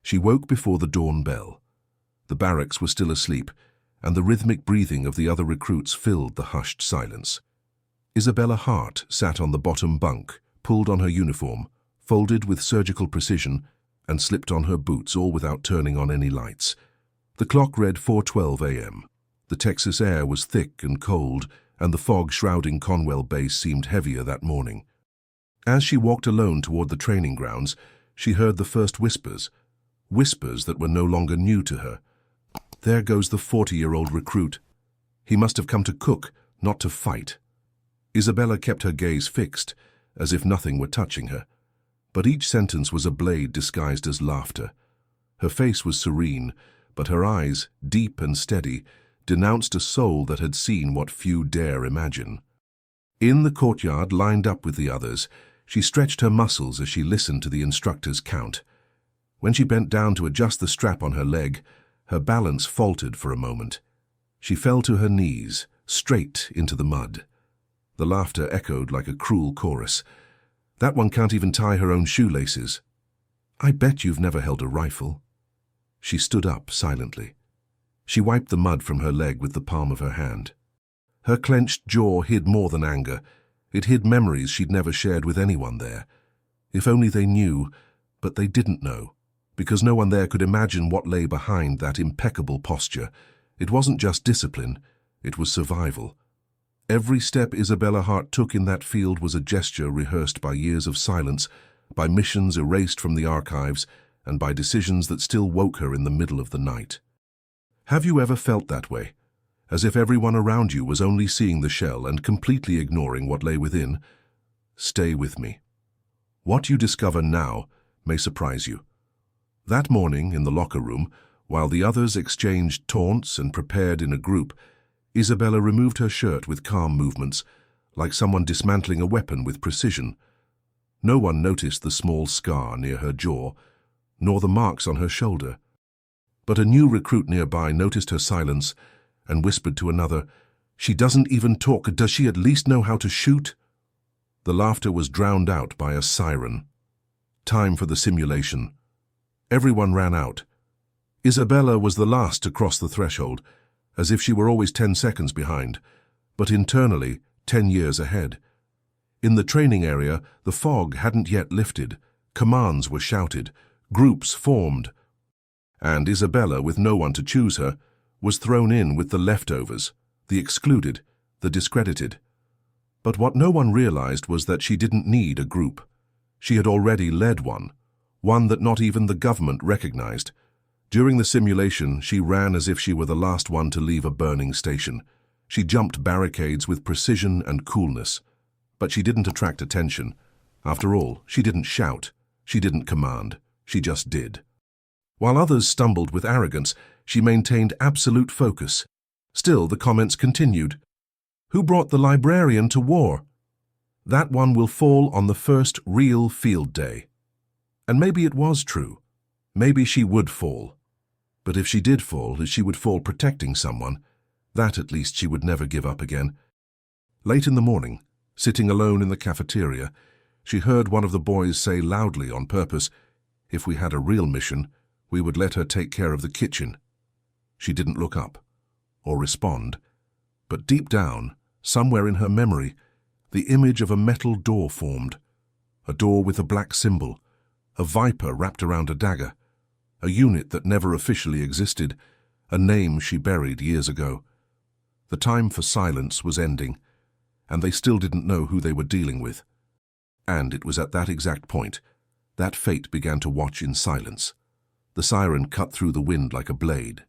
She woke before the dawn bell. The barracks were still asleep, and the rhythmic breathing of the other recruits filled the hushed silence. Isabela Hart sat on the bottom bunk, pulled on her uniform, folded with surgical precision, and slipped on her boots, all without turning on any lights. The clock read 4:12 a.m. The Texas air was thick and cold, and the fog shrouding Conwell Base seemed heavier that morning. As she walked alone toward the training grounds, she heard the first whispers that were no longer new to her. There goes the 40-year-old recruit. He must have come to cook, not to fight. Isabela kept her gaze fixed, as if nothing were touching her. But each sentence was a blade disguised as laughter. Her face was serene, but her eyes, deep and steady, denounced a soul that had seen what few dare imagine. In the courtyard, lined up with the others, she stretched her muscles as she listened to the instructor's count. When she bent down to adjust the strap on her leg, her balance faltered for a moment. She fell to her knees, straight into the mud. The laughter echoed like a cruel chorus. That one can't even tie her own shoelaces. I bet you've never held a rifle. She stood up silently. She wiped the mud from her leg with the palm of her hand. Her clenched jaw hid more than anger. It hid memories she'd never shared with anyone there. If only they knew, but they didn't know, because no one there could imagine what lay behind that impeccable posture. It wasn't just discipline, it was survival. Every step Isabela Hart took in that field was a gesture rehearsed by years of silence, by missions erased from the archives, and by decisions that still woke her in the middle of the night. Have you ever felt that way? As if everyone around you was only seeing the shell and completely ignoring what lay within? Stay with me. What you discover now may surprise you. That morning in the locker room, while the others exchanged taunts and prepared in a group, Isabela removed her shirt with calm movements, like someone dismantling a weapon with precision. No one noticed the small scar near her jaw, nor the marks on her shoulder. But a new recruit nearby noticed her silence and whispered to another, "She doesn't even talk. Does she at least know how to shoot?" The laughter was drowned out by a siren. Time for the simulation. Everyone ran out. Isabela was the last to cross the threshold, as if she were always 10 seconds behind, but internally 10 years ahead. In the training area, the fog hadn't yet lifted. Commands were shouted, groups formed, and Isabela, with no one to choose her, was thrown in with the leftovers, the excluded, the discredited. But what no one realized was that she didn't need a group. She had already led one that not even the government recognized. During the simulation, she ran as if she were the last one to leave a burning station. She jumped barricades with precision and coolness. But she didn't attract attention. After all, she didn't shout. She didn't command. She just did. While others stumbled with arrogance, she maintained absolute focus. Still, the comments continued. Who brought the librarian to war? That one will fall on the first real field day. And maybe it was true. Maybe she would fall. But if she did fall, she would fall protecting someone. That at least she would never give up again. Late in the morning, sitting alone in the cafeteria, she heard one of the boys say loudly on purpose, "If we had a real mission, we would let her take care of the kitchen." She didn't look up or respond, but deep down, somewhere in her memory, the image of a metal door formed. A door with a black symbol, a viper wrapped around a dagger, a unit that never officially existed, a name she buried years ago. The time for silence was ending, and they still didn't know who they were dealing with. And it was at that exact point that fate began to watch in silence. The siren cut through the wind like a blade.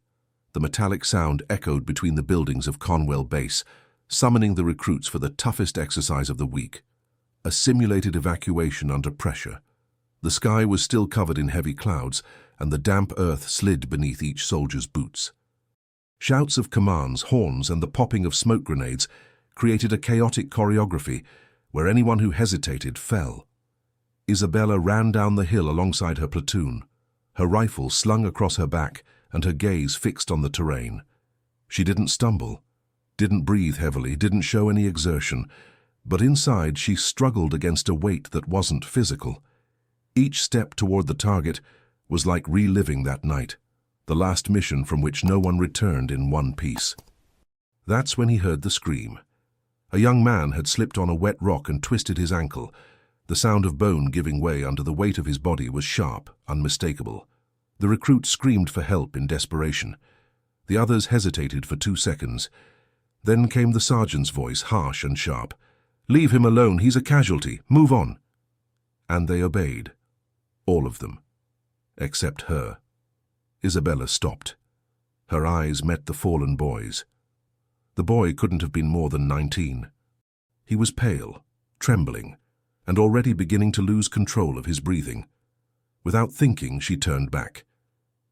The metallic sound echoed between the buildings of Conwell Base, summoning the recruits for the toughest exercise of the week. A simulated evacuation under pressure. The sky was still covered in heavy clouds, and the damp earth slid beneath each soldier's boots. Shouts of commands, horns, and the popping of smoke grenades created a chaotic choreography where anyone who hesitated fell. Isabela ran down the hill alongside her platoon, her rifle slung across her back and her gaze fixed on the terrain. She didn't stumble, didn't breathe heavily, didn't show any exertion, but inside she struggled against a weight that wasn't physical. Each step toward the target was like reliving that night, the last mission from which no one returned in one piece. That's when he heard the scream. A young man had slipped on a wet rock and twisted his ankle. The sound of bone giving way under the weight of his body was sharp, unmistakable. The recruit screamed for help in desperation. The others hesitated for 2 seconds. Then came the sergeant's voice, harsh and sharp. "Leave him alone, he's a casualty, move on." And they obeyed. All of them. Except her. Isabela stopped. Her eyes met the fallen boy's. The boy couldn't have been more than 19. He was pale, trembling, and already beginning to lose control of his breathing. Without thinking, she turned back.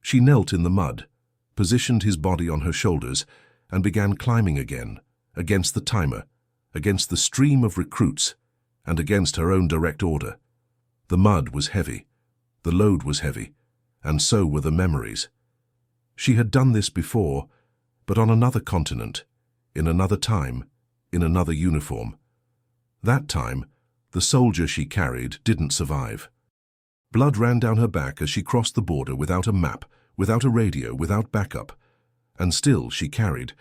She knelt in the mud, positioned his body on her shoulders, and began climbing again, against the timer, against the stream of recruits, and against her own direct order. The mud was heavy, the load was heavy, and so were the memories. She had done this before, but on another continent, in another time, in another uniform. That time, the soldier she carried didn't survive. Blood ran down her back as she crossed the border without a map, without a radio, without backup. And still she carried.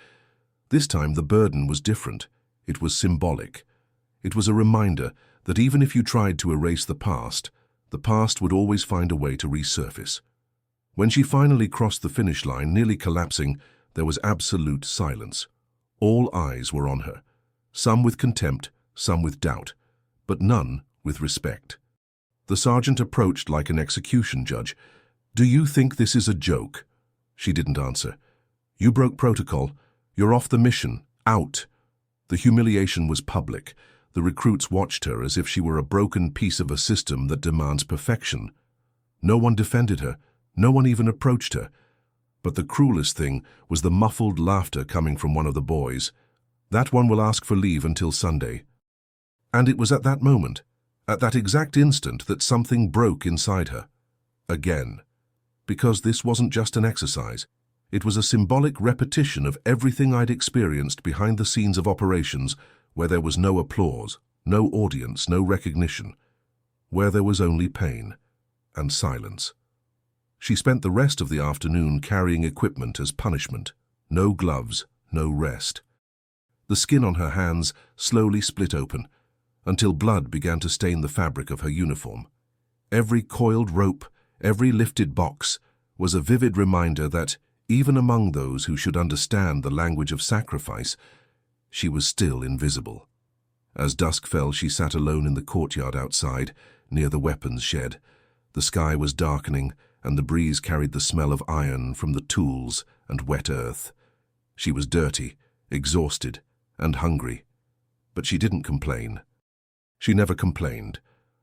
This time the burden was different. It was symbolic. It was a reminder that even if you tried to erase the past would always find a way to resurface. When she finally crossed the finish line, nearly collapsing, there was absolute silence. All eyes were on her, some with contempt, some with doubt, but none with respect. The sergeant approached like an execution judge. "Do you think this is a joke?" She didn't answer. "You broke protocol. You're off the mission. Out." The humiliation was public. The recruits watched her as if she were a broken piece of a system that demands perfection. No one defended her. No one even approached her. But the cruelest thing was the muffled laughter coming from one of the boys. "That one will ask for leave until Sunday." And it was at that moment, at that exact instant, that something broke inside her. Again. Because this wasn't just an exercise. It was a symbolic repetition of everything I'd experienced behind the scenes of operations where there was no applause, no audience, no recognition, where there was only pain and silence. She spent the rest of the afternoon carrying equipment as punishment. No gloves, no rest. The skin on her hands slowly split open, until blood began to stain the fabric of her uniform. Every coiled rope, every lifted box, was a vivid reminder that, even among those who should understand the language of sacrifice, she was still invisible. As dusk fell, she sat alone in the courtyard outside, near the weapons shed. The sky was darkening, and the breeze carried the smell of iron from the tools and wet earth. She was dirty, exhausted, and hungry. But she didn't complain. She never complained.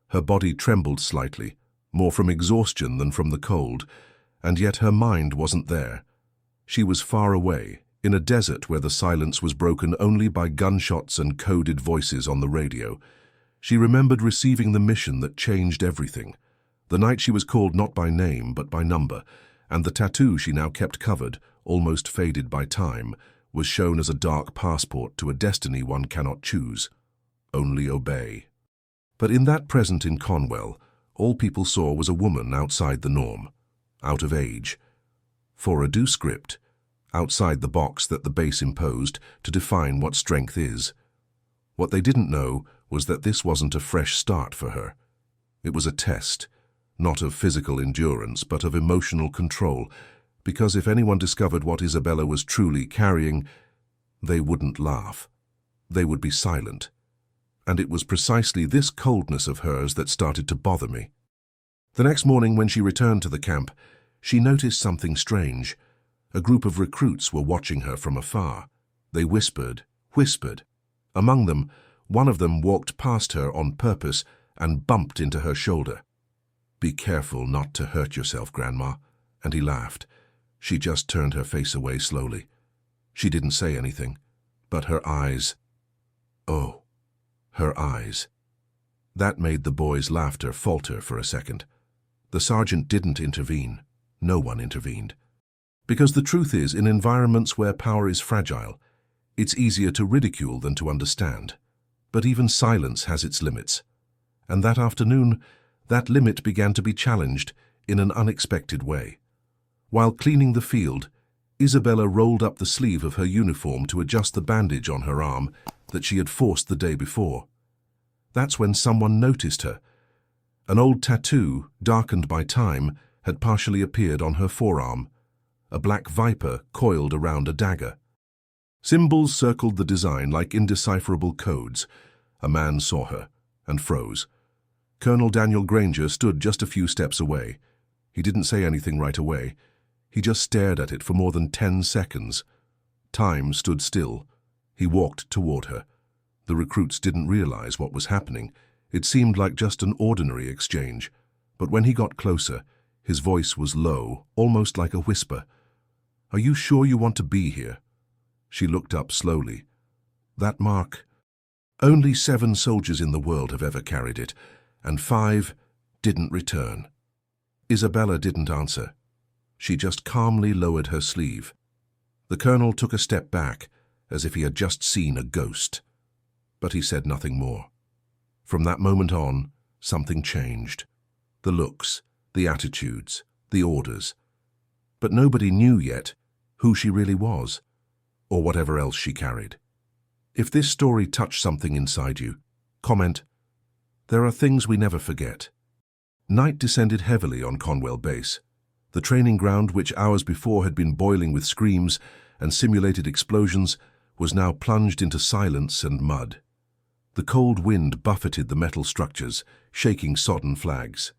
Her body trembled slightly, more from exhaustion than from the cold, and yet her mind wasn't there. She was far away, in a desert where the silence was broken only by gunshots and coded voices on the radio. She remembered receiving the mission that changed everything. The night she was called not by name but by number, and the tattoo she now kept covered, almost faded by time, was shown as a dark passport to a destiny one cannot choose. Only obey. But in that present in Conwell, all people saw was a woman outside the norm, out of age. For a due script, outside the box that the base imposed to define what strength is. What they didn't know was that this wasn't a fresh start for her. It was a test, not of physical endurance, but of emotional control, because if anyone discovered what Isabela was truly carrying, they wouldn't laugh. They would be silent. And it was precisely this coldness of hers that started to bother me. The next morning, when she returned to the camp, she noticed something strange. A group of recruits were watching her from afar. They whispered. Among them, one of them walked past her on purpose and bumped into her shoulder. "Be careful not to hurt yourself, Grandma," and he laughed. She just turned her face away slowly. She didn't say anything, but her eyes... Oh, her eyes. That made the boy's laughter falter for a second. The sergeant didn't intervene. No one intervened. Because the truth is, in environments where power is fragile, it's easier to ridicule than to understand. But even silence has its limits. And that afternoon, that limit began to be challenged in an unexpected way. While cleaning the field, Isabela rolled up the sleeve of her uniform to adjust the bandage on her arm that she had forced the day before. That's when someone noticed her. An old tattoo, darkened by time, had partially appeared on her forearm, a black viper coiled around a dagger. Symbols circled the design like indecipherable codes. A man saw her and froze. Colonel Daniel Granger stood just a few steps away. He didn't say anything right away. He just stared at it for more than 10 seconds. Time stood still. He walked toward her. The recruits didn't realize what was happening. It seemed like just an ordinary exchange. But when he got closer, his voice was low, almost like a whisper. "Are you sure you want to be here?" She looked up slowly. "That mark? Only 7 soldiers in the world have ever carried it, and 5 didn't return." Isabela didn't answer. She just calmly lowered her sleeve. The colonel took a step back, as if he had just seen a ghost. But he said nothing more. From that moment on, something changed. The looks, the attitudes, the orders. But nobody knew yet who she really was, or whatever else she carried. If this story touched something inside you, comment, "There are things we never forget." Night descended heavily on Conwell Base. The training ground, which hours before had been boiling with screams and simulated explosions, was now plunged into silence and mud. The cold wind buffeted the metal structures, shaking sodden flags.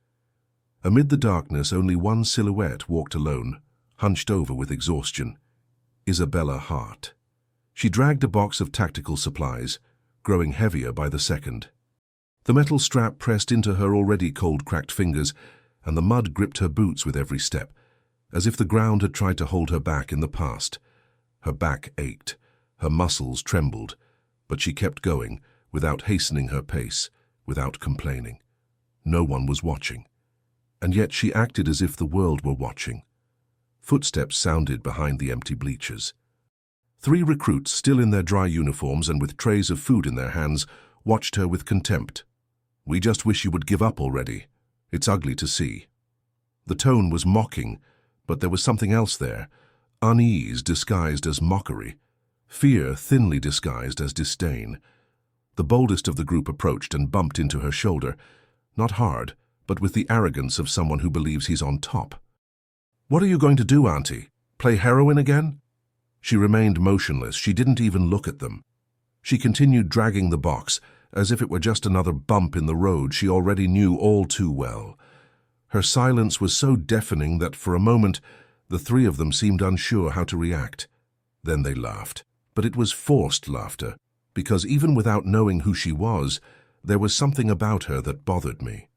Amid the darkness, only one silhouette walked alone, hunched over with exhaustion: Isabela Hart. She dragged a box of tactical supplies, growing heavier by the second. The metal strap pressed into her already cold-cracked fingers, and the mud gripped her boots with every step, as if the ground had tried to hold her back in the past. Her back ached, her muscles trembled, but she kept going, without hastening her pace, without complaining. No one was watching, and yet she acted as if the world were watching. Footsteps sounded behind the empty bleachers. 3 recruits, still in their dry uniforms and with trays of food in their hands, watched her with contempt. "We just wish you would give up already. It's ugly to see." The tone was mocking, but there was something else there. Unease disguised as mockery. Fear thinly disguised as disdain. The boldest of the group approached and bumped into her shoulder, not hard, but with the arrogance of someone who believes he's on top. "What are you going to do, Auntie? Play heroin again?" She remained motionless. She didn't even look at them. She continued dragging the box, as if it were just another bump in the road she already knew all too well. Her silence was so deafening that for a moment the 3 of them seemed unsure how to react. Then they laughed. But it was forced laughter, because even without knowing who she was, there was something about her that bothered me.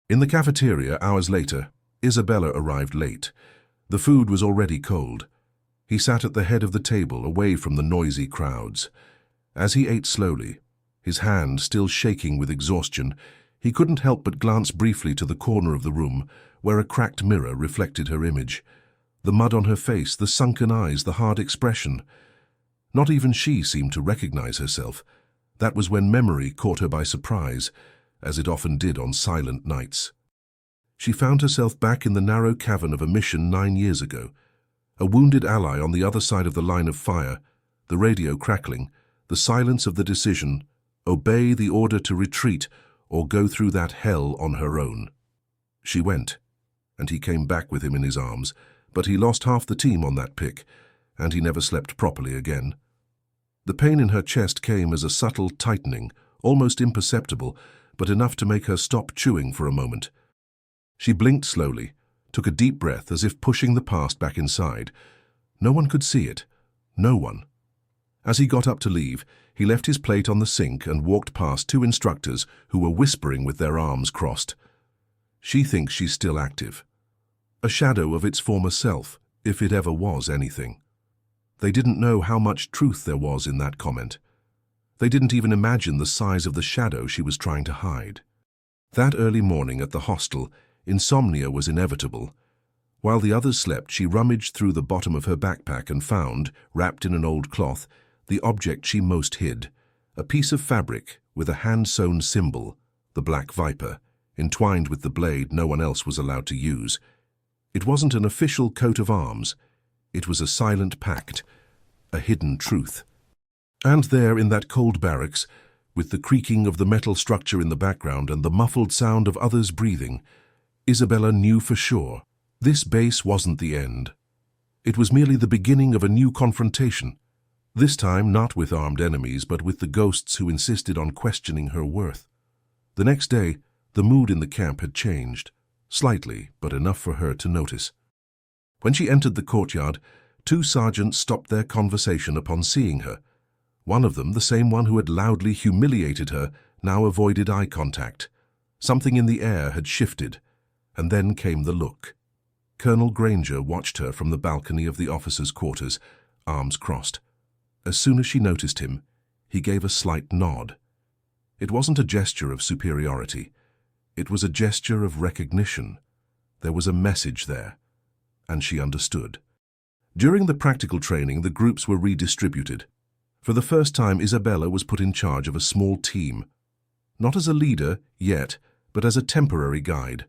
In the cafeteria, hours later, Isabela arrived late. The food was already cold. He sat at the head of the table, away from the noisy crowds. As he ate slowly, his hand still shaking with exhaustion, he couldn't help but glance briefly to the corner of the room, where a cracked mirror reflected her image. The mud on her face, the sunken eyes, the hard expression. Not even she seemed to recognize herself. That was when memory caught her by surprise, as it often did on silent nights. She found herself back in the narrow cavern of a mission 9 years ago. A wounded ally on the other side of the line of fire, the radio crackling, the silence of the decision: obey the order to retreat or go through that hell on her own. She went, and he came back with him in his arms, but he lost half the team on that pick, and he never slept properly again. The pain in her chest came as a subtle tightening, almost imperceptible, but enough to make her stop chewing for a moment. She blinked slowly, took a deep breath as if pushing the past back inside. No one could see it. No one. As he got up to leave, he left his plate on the sink and walked past 2 instructors who were whispering with their arms crossed. She thinks she's still active. A shadow of its former self, if it ever was anything. They didn't know how much truth there was in that comment. They didn't even imagine the size of the shadow she was trying to hide. That early morning at the hostel, insomnia was inevitable. While the others slept, she rummaged through the bottom of her backpack and found, wrapped in an old cloth, the object she most hid, a piece of fabric with a hand-sewn symbol, the black viper, entwined with the blade no one else was allowed to use. It wasn't an official coat of arms. It was a silent pact, a hidden truth. And there in that cold barracks, with the creaking of the metal structure in the background and the muffled sound of others breathing, Isabela knew for sure this base wasn't the end. It was merely the beginning of a new confrontation, this time not with armed enemies but with the ghosts who insisted on questioning her worth. The next day, the mood in the camp had changed, slightly but enough for her to notice. When she entered the courtyard, two sergeants stopped their conversation upon seeing her. One of them, the same one who had loudly humiliated her, now avoided eye contact. Something in the air had shifted, and then came the look. Colonel Granger watched her from the balcony of the officers' quarters, arms crossed. As soon as she noticed him, he gave a slight nod. It wasn't a gesture of superiority. It was a gesture of recognition. There was a message there, and she understood. During the practical training, the groups were redistributed. For the first time, Isabela was put in charge of a small team. Not as a leader, yet, but as a temporary guide.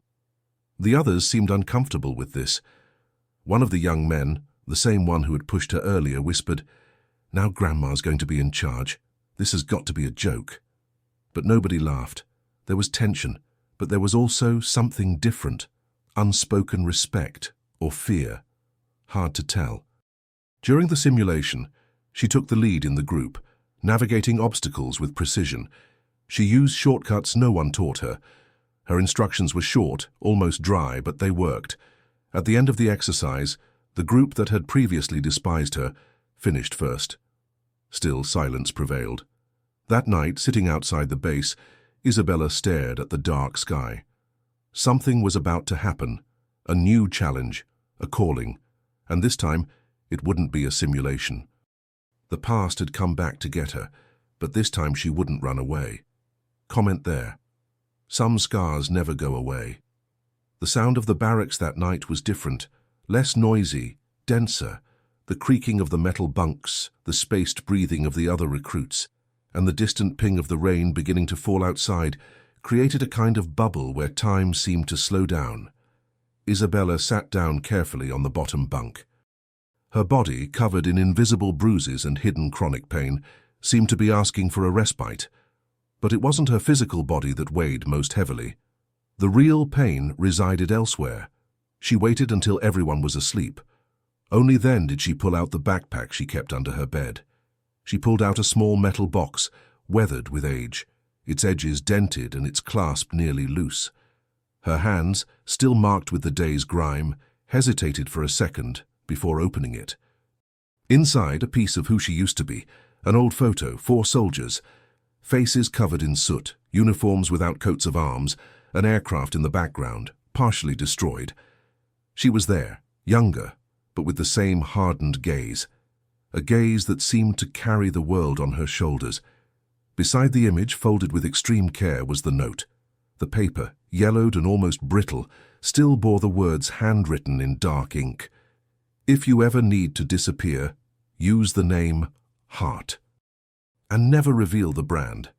The others seemed uncomfortable with this. One of the young men, the same one who had pushed her earlier, whispered, "Now Grandma's going to be in charge. This has got to be a joke." But nobody laughed. There was tension, but there was also something different, unspoken respect or fear. Hard to tell. During the simulation, she took the lead in the group, navigating obstacles with precision. She used shortcuts no one taught her. Her instructions were short, almost dry, but they worked. At the end of the exercise, the group that had previously despised her finished first. Still, silence prevailed. That night, sitting outside the base, Isabela stared at the dark sky. Something was about to happen, a new challenge, a calling, and this time it wouldn't be a simulation. The past had come back to get her, but this time she wouldn't run away. Comment there. Some scars never go away. The sound of the barracks that night was different, less noisy, denser, the creaking of the metal bunks, the spaced breathing of the other recruits, and the distant ping of the rain beginning to fall outside created a kind of bubble where time seemed to slow down. Isabela sat down carefully on the bottom bunk. Her body, covered in invisible bruises and hidden chronic pain, seemed to be asking for a respite. But it wasn't her physical body that weighed most heavily. The real pain resided elsewhere. She waited until everyone was asleep. Only then did she pull out the backpack she kept under her bed. She pulled out a small metal box, weathered with age, its edges dented and its clasp nearly loose. Her hands, still marked with the day's grime, hesitated for a second before opening it. Inside, a piece of who she used to be, an old photo, 4 soldiers, faces covered in soot, uniforms without coats of arms, an aircraft in the background, partially destroyed. She was there, younger, but with the same hardened gaze, a gaze that seemed to carry the world on her shoulders. Beside the image, folded with extreme care, was the note. The paper, yellowed and almost brittle, still bore the words handwritten in dark ink. "If you ever need to disappear, use the name Hart. And never reveal the brand."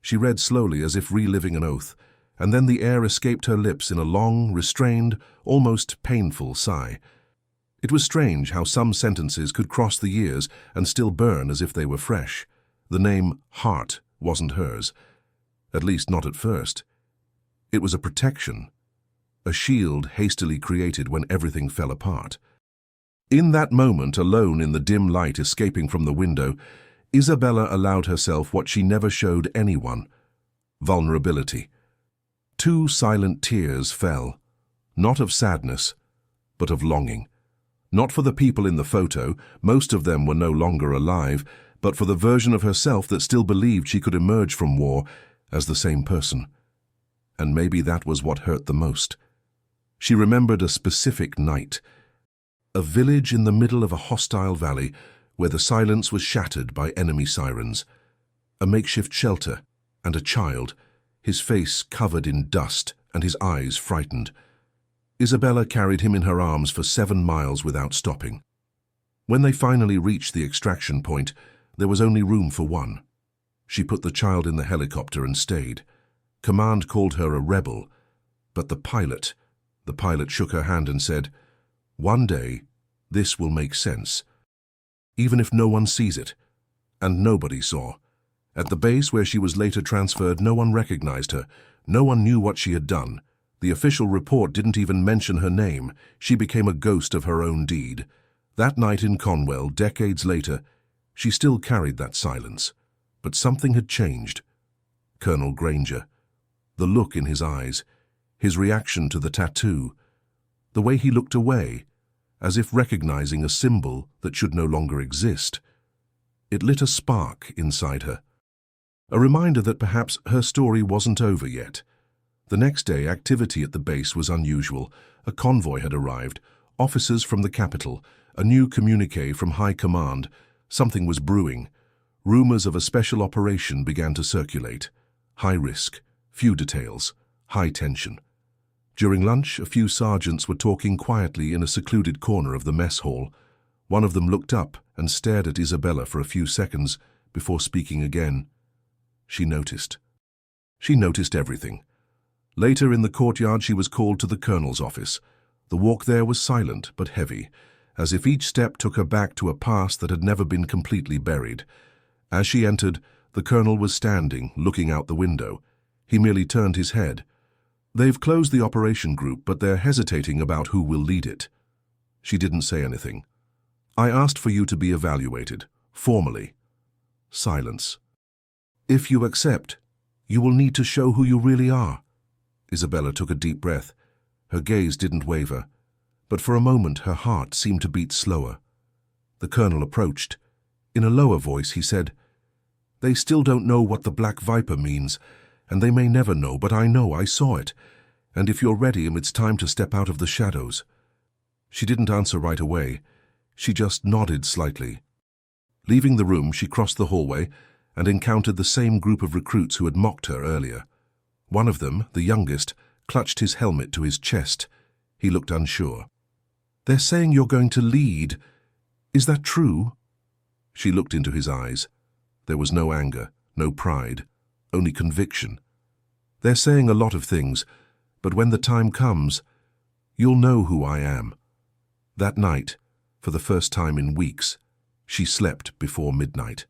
She read slowly as if reliving an oath, and then the air escaped her lips in a long, restrained, almost painful sigh. It was strange how some sentences could cross the years and still burn as if they were fresh. The name Hart wasn't hers, at least not at first. It was a protection, a shield hastily created when everything fell apart. In that moment, alone in the dim light escaping from the window, Isabela allowed herself what she never showed anyone: vulnerability. 2 silent tears fell, not of sadness, but of longing. Not for the people in the photo, most of them were no longer alive, but for the version of herself that still believed she could emerge from war as the same person. And maybe that was what hurt the most. She remembered a specific night, a village in the middle of a hostile valley where the silence was shattered by enemy sirens, a makeshift shelter, and a child, his face covered in dust and his eyes frightened. Isabela carried him in her arms for 7 miles without stopping. When they finally reached the extraction point, there was only room for one. She put the child in the helicopter and stayed. Command called her a rebel, But the pilot shook her hand and said, "One day, this will make sense. Even if no one sees it." And nobody saw. At the base where she was later transferred, no one recognized her. No one knew what she had done. The official report didn't even mention her name. She became a ghost of her own deed. That night in Conwell, decades later, she still carried that silence. But something had changed. Colonel Granger. The look in his eyes, his reaction to the tattoo, the way he looked away, as if recognizing a symbol that should no longer exist. It lit a spark inside her. A reminder that perhaps her story wasn't over yet. The next day, activity at the base was unusual. A convoy had arrived, officers from the capital, a new communique from high command. Something was brewing. Rumors of a special operation began to circulate. High risk, few details, high tension. During lunch, a few sergeants were talking quietly in a secluded corner of the mess hall. One of them looked up and stared at Isabela for a few seconds before speaking again. She noticed. She noticed everything. Later in the courtyard, she was called to the colonel's office. The walk there was silent but heavy, as if each step took her back to a past that had never been completely buried. As she entered, the colonel was standing, looking out the window. He merely turned his head. "They've closed the operation group, but they're hesitating about who will lead it." She didn't say anything. "I asked for you to be evaluated, formally." Silence. "If you accept, you will need to show who you really are." Isabela took a deep breath. Her gaze didn't waver, but for a moment her heart seemed to beat slower. The colonel approached. In a lower voice he said, "They still don't know what the Black Viper means, and they may never know, but I know, I saw it. And if you're ready, it's time to step out of the shadows." She didn't answer right away. She just nodded slightly. Leaving the room, she crossed the hallway and encountered the same group of recruits who had mocked her earlier. One of them, the youngest, clutched his helmet to his chest. He looked unsure. "They're saying you're going to lead. Is that true?" She looked into his eyes. There was no anger, no pride, only conviction. "They're saying a lot of things, but when the time comes, you'll know who I am." That night, for the first time in weeks, she slept before midnight.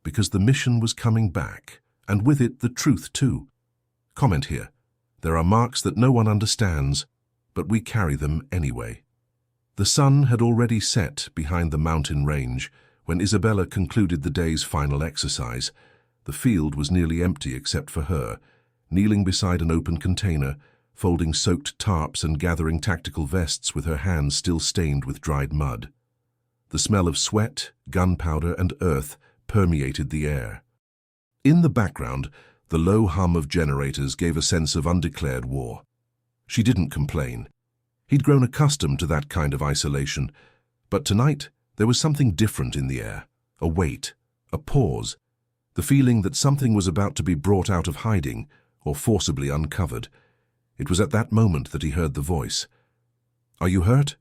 Because the mission was coming back, and with it the truth too. Comment here. There are marks that no one understands, but we carry them anyway. The sun had already set behind the mountain range when Isabela concluded the day's final exercise. The field was nearly empty except for her, kneeling beside an open container, folding soaked tarps and gathering tactical vests with her hands still stained with dried mud. The smell of sweat, gunpowder, and earth permeated the air. In the background, the low hum of generators gave a sense of undeclared war. She didn't complain. He'd grown accustomed to that kind of isolation, but tonight there was something different in the air, a weight, a pause, the feeling that something was about to be brought out of hiding or forcibly uncovered. It was at that moment that he heard the voice. "Are you hurt?"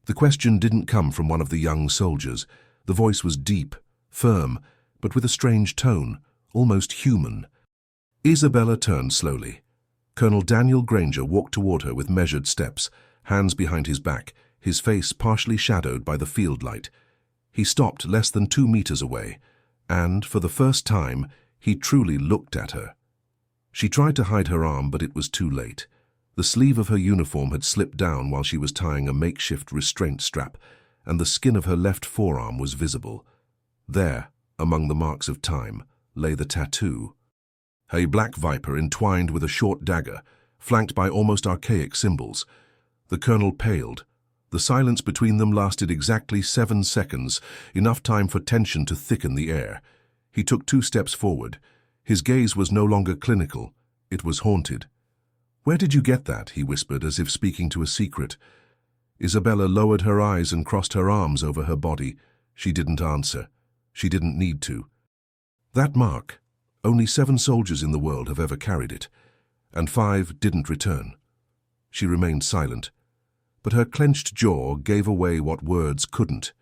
The question didn't come from one of the young soldiers. The voice was deep, firm, but with a strange tone, almost human. Isabela turned slowly. Colonel Daniel Granger walked toward her with measured steps, hands behind his back, his face partially shadowed by the field light. He stopped less than 2 meters away, and, for the first time, he truly looked at her. She tried to hide her arm, but it was too late. The sleeve of her uniform had slipped down while she was tying a makeshift restraint strap, and the skin of her left forearm was visible. There, among the marks of time, lay the tattoo. A black viper entwined with a short dagger, flanked by almost archaic symbols. The colonel paled. The silence between them lasted exactly 7 seconds, enough time for tension to thicken the air. He took 2 steps forward. His gaze was no longer clinical. It was haunted. "Where did you get that?" he whispered, as if speaking to a secret. Isabela lowered her eyes and crossed her arms over her body. She didn't answer. She didn't need to. That mark, only 7 soldiers in the world have ever carried it, and 5 didn't return. She remained silent, but her clenched jaw gave away what words couldn't.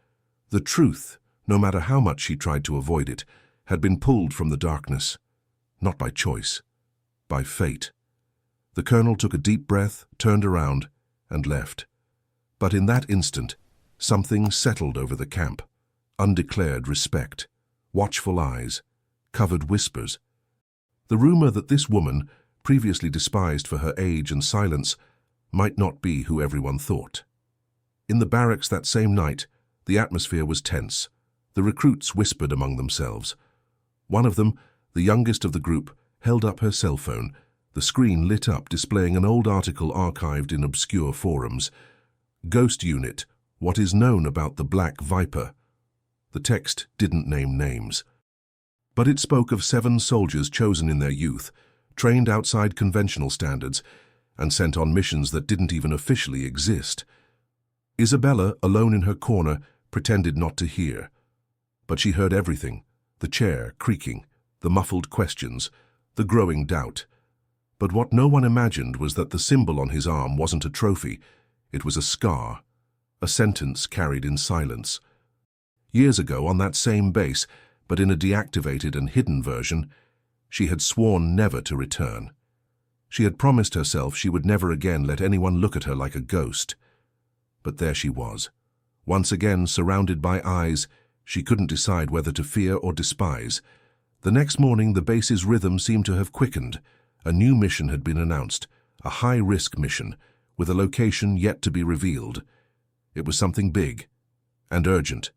The truth, no matter how much she tried to avoid it, had been pulled from the darkness, not by choice, by fate. The colonel took a deep breath, turned around, and left. But in that instant, something settled over the camp. Undeclared respect, watchful eyes, covered whispers. The rumor that this woman, previously despised for her age and silence, might not be who everyone thought. In the barracks that same night, the atmosphere was tense. The recruits whispered among themselves. One of them, the youngest of the group, held up her cell phone, the screen lit up displaying an old article archived in obscure forums. Ghost Unit, what is known about the Black Viper? The text didn't name names, but it spoke of 7 soldiers chosen in their youth, trained outside conventional standards, and sent on missions that didn't even officially exist. Isabela, alone in her corner, pretended not to hear. But she heard everything, the chair creaking, the muffled questions, the growing doubt. But what no one imagined was that the symbol on his arm wasn't a trophy, it was a scar, a sentence carried in silence. Years ago, on that same base, but in a deactivated and hidden version, she had sworn never to return. She had promised herself she would never again let anyone look at her like a ghost. But there she was, once again surrounded by eyes she couldn't decide whether to fear or despise. The next morning, the base's rhythm seemed to have quickened. A new mission had been announced, a high-risk mission, with a location yet to be revealed. It was something big and urgent.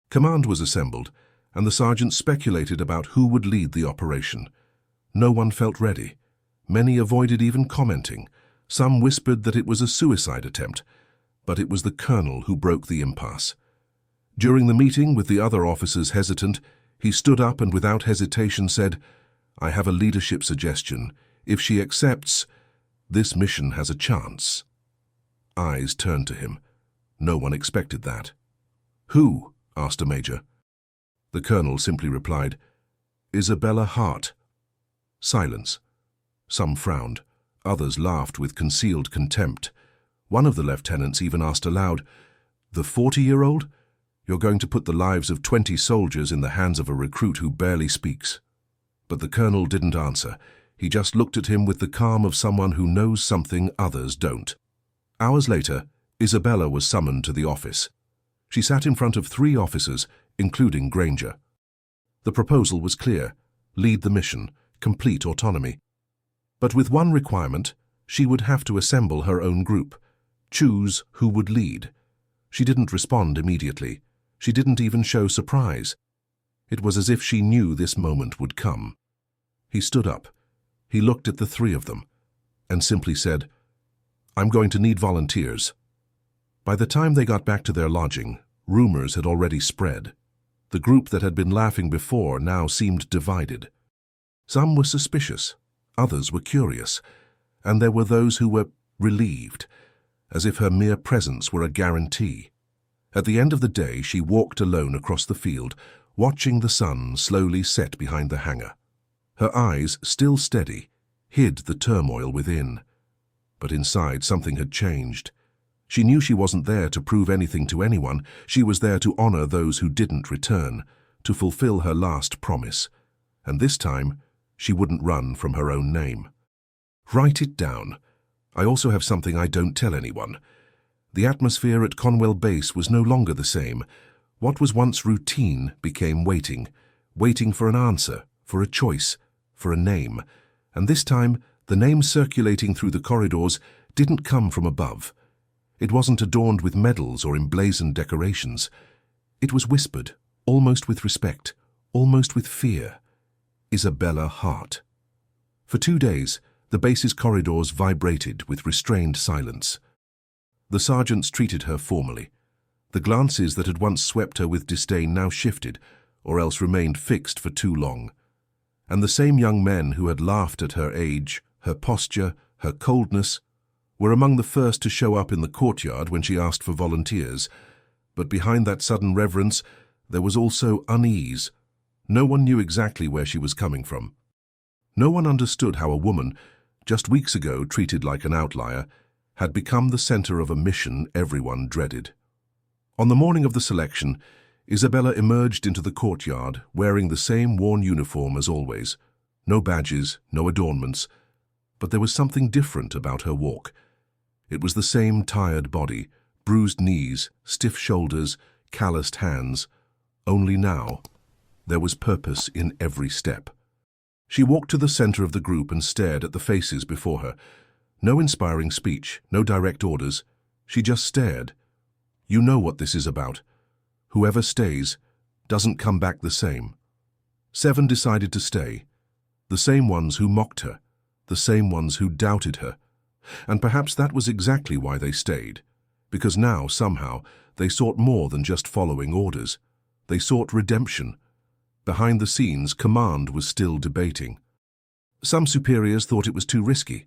Command was assembled, and the sergeant speculated about who would lead the operation. No one felt ready. Many avoided even commenting. Some whispered that it was a suicide attempt, but it was the colonel who broke the impasse. During the meeting, with the other officers hesitant, he stood up and without hesitation said, "I have a leadership suggestion. If she accepts, this mission has a chance." Eyes turned to him. No one expected that. "Who?" asked a major. The colonel simply replied, "Isabela Hart." Silence. Some frowned. Others laughed with concealed contempt. One of the lieutenants even asked aloud, "The 40-year-old? You're going to put the lives of 20 soldiers in the hands of a recruit who barely speaks." But the colonel didn't answer. He just looked at him with the calm of someone who knows something others don't. Hours later, Isabela was summoned to the office. She sat in front of 3 officers, including Granger. The proposal was clear: lead the mission, complete autonomy. But with one requirement: she would have to assemble her own group, choose who would lead. She didn't respond immediately. She didn't even show surprise. It was as if she knew this moment would come. He stood up. He looked at the 3 of them and simply said, "I'm going to need volunteers." By the time they got back to their lodging, rumors had already spread. The group that had been laughing before now seemed divided. Some were suspicious, others were curious, and there were those who were relieved, as if her mere presence were a guarantee. At the end of the day, she walked alone across the field, watching the sun slowly set behind the hangar. Her eyes, still steady, hid the turmoil within. But inside, something had changed. She knew she wasn't there to prove anything to anyone. She was there to honor those who didn't return, to fulfill her last promise. And this time, she wouldn't run from her own name. Write it down. I also have something I don't tell anyone. The atmosphere at Conwell Base was no longer the same. What was once routine became waiting for an answer, for a choice, for a name. And this time, the name circulating through the corridors didn't come from above. It wasn't adorned with medals or emblazoned decorations. It was whispered, almost with respect, almost with fear. Isabela Hart. For 2 days, the base's corridors vibrated with restrained silence. The sergeants treated her formally. The glances that had once swept her with disdain now shifted, or else remained fixed for too long. And the same young men who had laughed at her age, her posture, her coldness, were among the first to show up in the courtyard when she asked for volunteers. But behind that sudden reverence, there was also unease. No one knew exactly where she was coming from. No one understood how a woman, just weeks ago treated like an outlier, had become the center of a mission everyone dreaded. On the morning of the selection, Isabela emerged into the courtyard wearing the same worn uniform as always. No badges, no adornments, But there was something different about her walk. It was the same tired body, bruised knees, stiff shoulders, calloused hands. Only now, there was purpose in every step. She walked to the center of the group and stared at the faces before her. No inspiring speech, no direct orders. She just stared. You know what this is about. Whoever stays doesn't come back the same. 7 decided to stay. The same ones who mocked her, the same ones who doubted her. And perhaps that was exactly why they stayed. Because now, somehow, they sought more than just following orders. They sought redemption. Behind the scenes, command was still debating. Some superiors thought it was too risky.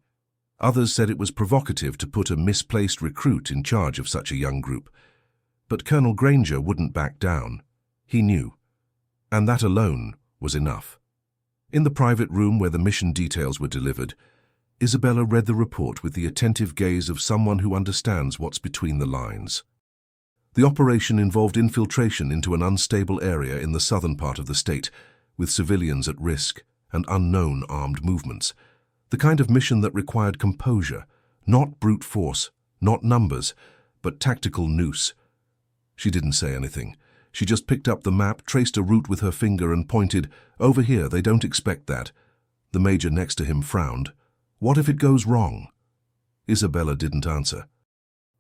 Others said it was provocative to put a misplaced recruit in charge of such a young group. But Colonel Granger wouldn't back down. He knew. And that alone was enough. In the private room where the mission details were delivered, Isabela read the report with the attentive gaze of someone who understands what's between the lines. The operation involved infiltration into an unstable area in the southern part of the state, with civilians at risk and unknown armed movements. The kind of mission that required composure, not brute force, not numbers, but tactical nous. She didn't say anything. She just picked up the map, traced a route with her finger and pointed, "Over here, they don't expect that." The major next to him frowned. What if it goes wrong? Isabela didn't answer.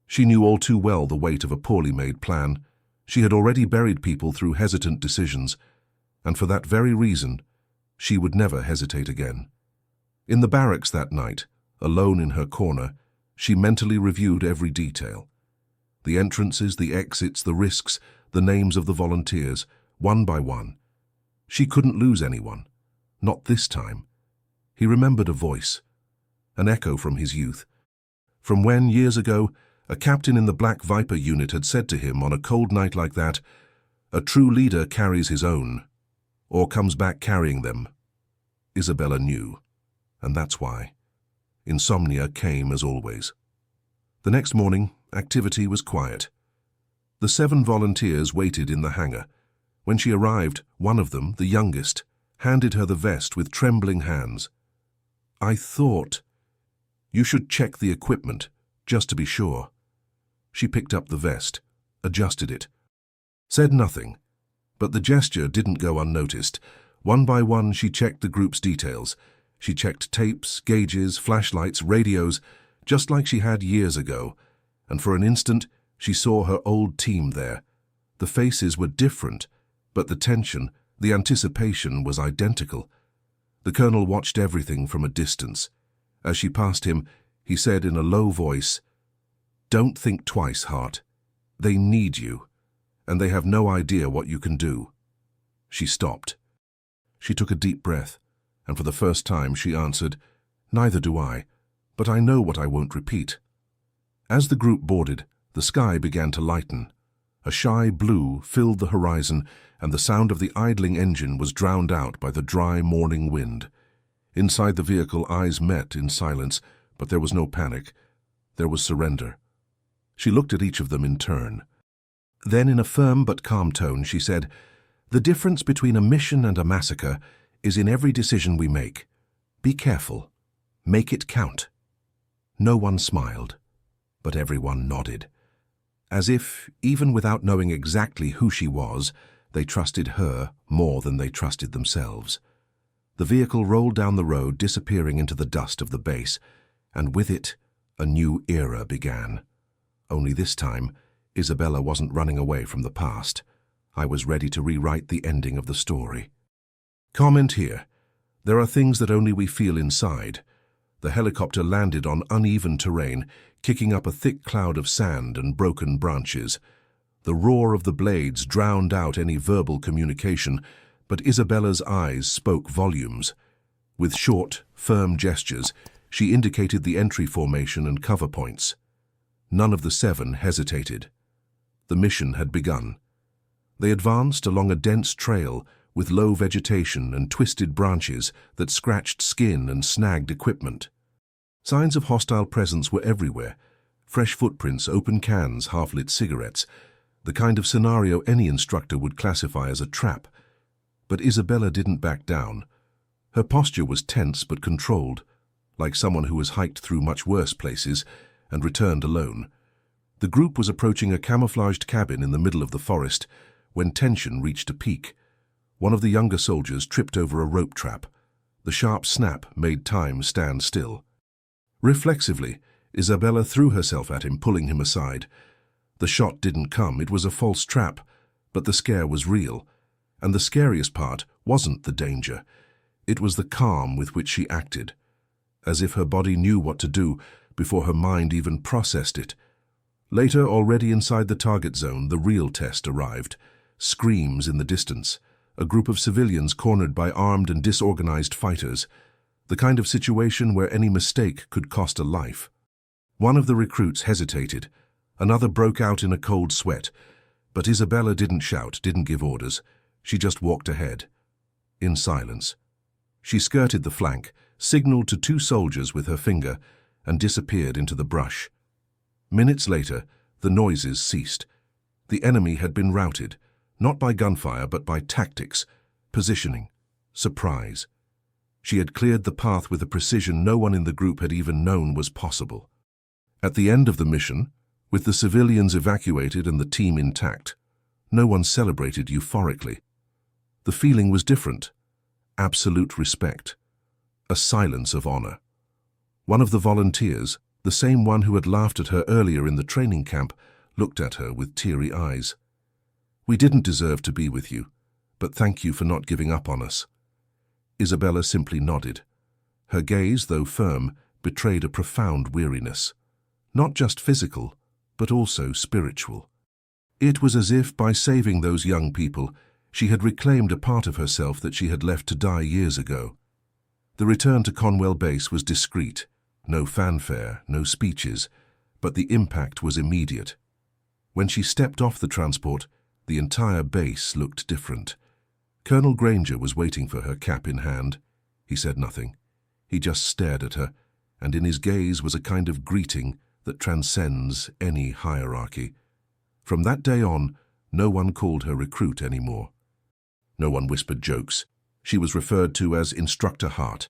She knew all too well the weight of a poorly made plan. She had already buried people through hesitant decisions, and for that very reason, she would never hesitate again. In the barracks that night, alone in her corner, she mentally reviewed every detail. The entrances, the exits, the risks, the names of the volunteers, one by one. She couldn't lose anyone. Not this time. He remembered a voice, an echo from his youth. From when, years ago, a captain in the Black Viper unit had said to him on a cold night like that, "A true leader carries his own, or comes back carrying them." Isabela knew, and that's why. Insomnia came as always. The next morning, activity was quiet. The 7 volunteers waited in the hangar. When she arrived, one of them, the youngest, handed her the vest with trembling hands. "I thought you should check the equipment, just to be sure." She picked up the vest, adjusted it, said nothing, but the gesture didn't go unnoticed. One by one, she checked the group's details. She checked tapes, gauges, flashlights, radios, just like she had years ago, and for an instant, she saw her old team there. The faces were different, but the tension, the anticipation was identical. The colonel watched everything from a distance. As she passed him, he said in a low voice, "Don't think twice, Hart. They need you, and they have no idea what you can do." She stopped. She took a deep breath, and for the first time she answered, "Neither do I, but I know what I won't repeat." As the group boarded, the sky began to lighten. A shy blue filled the horizon, and the sound of the idling engine was drowned out by the dry morning wind. Inside the vehicle, eyes met in silence, but there was no panic. There was surrender. She looked at each of them in turn. Then, in a firm but calm tone, she said, "The difference between a mission and a massacre is in every decision we make. Be careful. Make it count." No one smiled, but everyone nodded. As if, even without knowing exactly who she was, they trusted her more than they trusted themselves. The vehicle rolled down the road, disappearing into the dust of the base, and with it, a new era began. Only this time, Isabela wasn't running away from the past. I was ready to rewrite the ending of the story. Comment here. There are things that only we feel inside. The helicopter landed on uneven terrain, kicking up a thick cloud of sand and broken branches. The roar of the blades drowned out any verbal communication, but Isabela's eyes spoke volumes. With short, firm gestures, she indicated the entry formation and cover points. None of the 7 hesitated. The mission had begun. They advanced along a dense trail with low vegetation and twisted branches that scratched skin and snagged equipment. Signs of hostile presence were everywhere. Fresh footprints, open cans, half-lit cigarettes, the kind of scenario any instructor would classify as a trap. But Isabela didn't back down. Her posture was tense but controlled. like someone who has hiked through much worse places and returned alone. The group was approaching a camouflaged cabin in the middle of the forest when tension reached a peak. One of the younger soldiers tripped over a rope trap. The sharp snap made time stand still. Reflexively, Isabela threw herself at him, pulling him aside. The shot didn't come, it was a false trap, but the scare was real. And the scariest part wasn't the danger. It was the calm with which she acted, as if her body knew what to do before her mind even processed it. Later, already inside the target zone, the real test arrived. Screams in the distance, a group of civilians cornered by armed and disorganized fighters, the kind of situation where any mistake could cost a life. One of the recruits hesitated, another broke out in a cold sweat, but Isabela didn't shout, didn't give orders. She just walked ahead, in silence. She skirted the flank, signaled to two soldiers with her finger, and disappeared into the brush. Minutes later, the noises ceased. The enemy had been routed, not by gunfire but by tactics, positioning, surprise. She had cleared the path with a precision no one in the group had even known was possible. At the end of the mission, with the civilians evacuated and the team intact, no one celebrated euphorically. The feeling was different. Absolute respect. A silence of honor. One of the volunteers, the same one who had laughed at her earlier in the training camp, looked at her with teary eyes. "We didn't deserve to be with you, but thank you for not giving up on us." Isabela simply nodded. Her gaze, though firm, betrayed a profound weariness. Not just physical, but also spiritual. It was as if, by saving those young people, she had reclaimed a part of herself that she had left to die years ago. The return to Conwell Base was discreet. No fanfare, no speeches, but the impact was immediate. When she stepped off the transport, the entire base looked different. Colonel Granger was waiting for her, cap in hand. He said nothing. He just stared at her, and in his gaze was a kind of greeting that transcends any hierarchy. From that day on, no one called her recruit anymore. No one whispered jokes. She was referred to as Instructor Hart.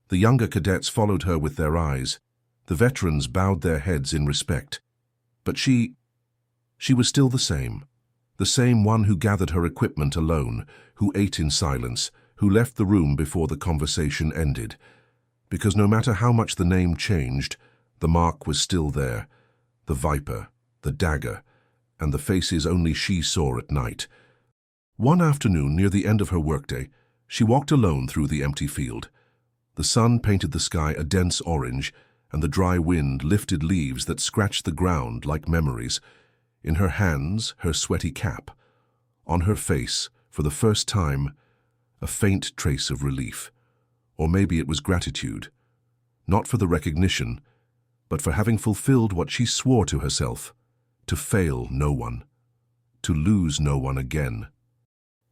The younger cadets followed her with their eyes. The veterans bowed their heads in respect. But she was still the same one who gathered her equipment alone, who ate in silence, who left the room before the conversation ended. Because no matter how much the name changed, the mark was still there. The viper, the dagger, and the faces only she saw at night. One afternoon, near the end of her workday, she walked alone through the empty field. The sun painted the sky a dense orange, and the dry wind lifted leaves that scratched the ground like memories. In her hands, her sweaty cap. On her face, for the first time, a faint trace of relief. Or maybe it was gratitude. Not for the recognition, but for having fulfilled what she swore to herself. To fail no one. To lose no one again.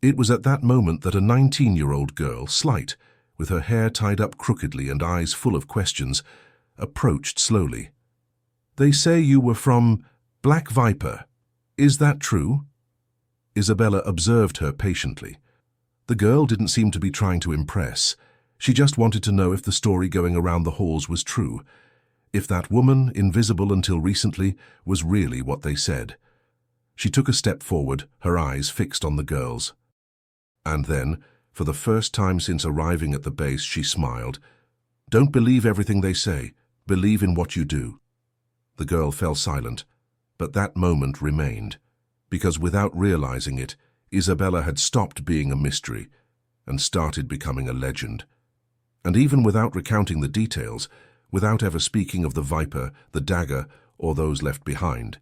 It was at that moment that a 19-year-old girl, slight, with her hair tied up crookedly and eyes full of questions, approached slowly. "They say you were from Black Viper. Is that true?" Isabela observed her patiently. The girl didn't seem to be trying to impress. She just wanted to know if the story going around the halls was true. If that woman, invisible until recently, was really what they said. She took a step forward, her eyes fixed on the girl's. And then, for the first time since arriving at the base, she smiled. "Don't believe everything they say. Believe in what you do." The girl fell silent, but that moment remained, because without realizing it, Isabela had stopped being a mystery and started becoming a legend. And even without recounting the details, without ever speaking of the viper, the dagger, or those left behind,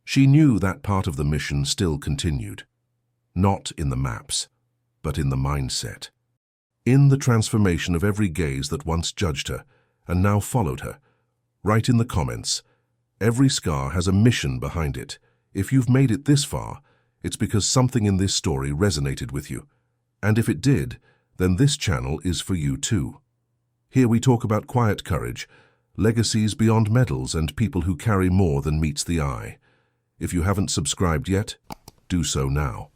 she knew that part of the mission still continued. Not in the maps, but in the mindset. In the transformation of every gaze that once judged her and now followed her. Write in the comments. Every scar has a mission behind it. If you've made it this far, it's because something in this story resonated with you. And if it did, then this channel is for you too. Here we talk about quiet courage, legacies beyond medals, and people who carry more than meets the eye. If you haven't subscribed yet, do so now.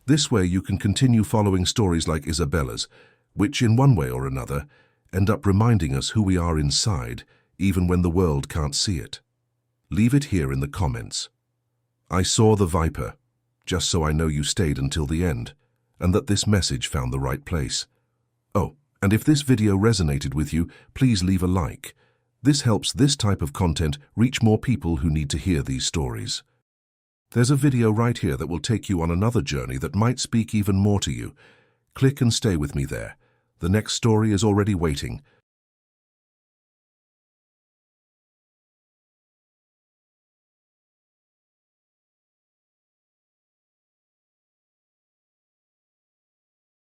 This way you can continue following stories like Isabela's, which in one way or another end up reminding us who we are inside, even when the world can't see it? Leave it here in the comments. I saw the viper, just so I know you stayed until the end, and that this message found the right place. Oh, and if this video resonated with you, please leave a like. This helps this type of content reach more people who need to hear these stories. There's a video right here that will take you on another journey that might speak even more to you. Click and stay with me there. The next story is already waiting.